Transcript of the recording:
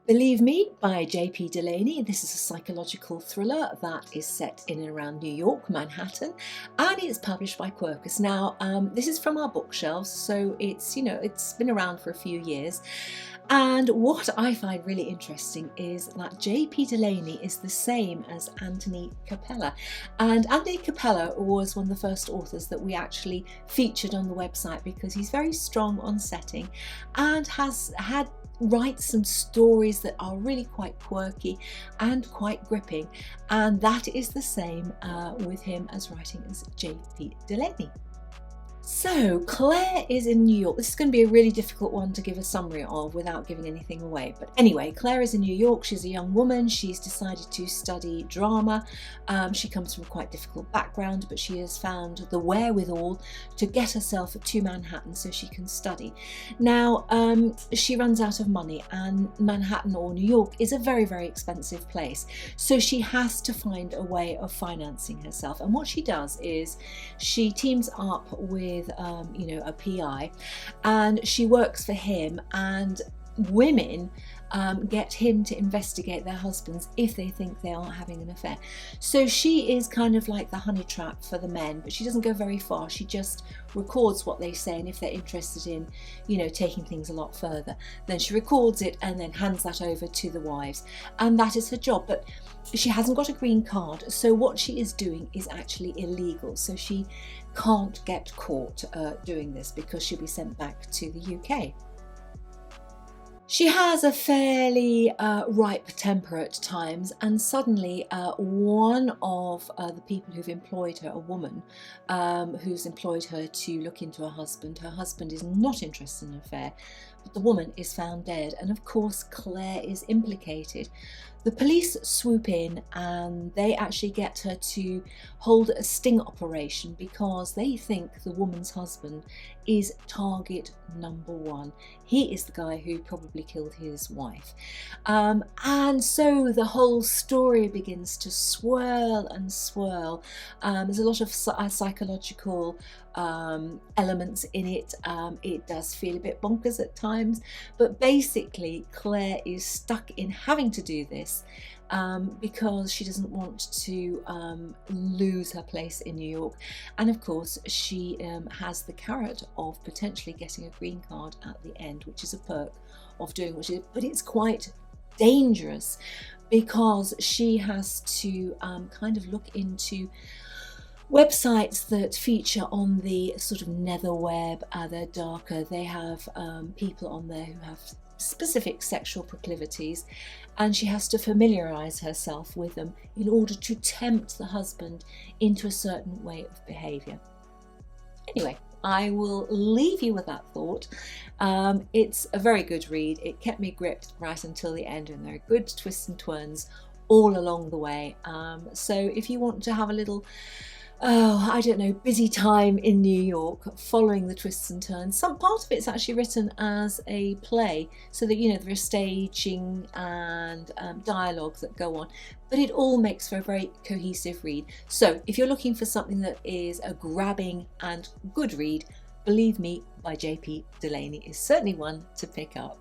Believe Me by JP Delaney. This is a psychological thriller that is set in and around New York, Manhattan, and it's published by Quercus. Now, this is from our bookshelves, so it's, it's been around for a few years. And what I find really interesting is that JP Delaney is the same as Anthony Capella. And Anthony Capella was one of the first authors that we actually featured on the website because he's very strong on setting and writes some stories that are really quite quirky and quite gripping. And that is the same with him as writing as JP Delaney. So Claire is in New York. This is going to be a really difficult one to give a summary of without giving anything away. But anyway, Claire is in New York. She's a young woman. She's decided to study drama. She comes from a quite difficult background, but she has found the wherewithal to get herself to Manhattan so she can study. Now, she runs out of money, and Manhattan or New York is a very, very expensive place. So she has to find a way of financing herself. And what she does is she teams up with a PI, and she works for him, and women get him to investigate their husbands if they think they are having an affair. So she is kind of like the honey trap for the men, but she doesn't go very far. She just records what they say, and if they're interested in, taking things a lot further, then she records it and then hands that over to the wives, and that is her job. But she hasn't got a green card, so what she is doing is actually illegal. So she can't get caught doing this because she'll be sent back to the UK. She has a fairly ripe temper at times, and suddenly one of the people who've employed her, a woman who's employed her to look into her husband is not interested in an affair, but the woman is found dead, and of course Claire is implicated. The police swoop in and they actually get her to hold a sting operation because they think the woman's husband is target number one. He is the guy who probably killed his wife. And so the whole story begins to swirl and swirl. There's a lot of psychological elements in it. It does feel a bit bonkers at times, but basically Claire is stuck in having to do this because she doesn't want to lose her place in New York, and of course she has the carrot of potentially getting a green card at the end, which is a perk of doing what she did, but it's quite dangerous because she has to kind of look into websites that feature on the sort of nether web. They're darker. They have people on there who have specific sexual proclivities, and she has to familiarize herself with them in order to tempt the husband into a certain way of behavior. Anyway, I will leave you with that thought. It's a very good read. It kept me gripped right until the end, and there are good twists and turns all along the way. So if you want to have a little busy time in New York following the twists and turns. Some part of it's actually written as a play, so that there is staging and dialogue that go on, but it all makes for a very cohesive read. So if you're looking for something that is a grabbing and good read, Believe Me by JP Delaney is certainly one to pick up.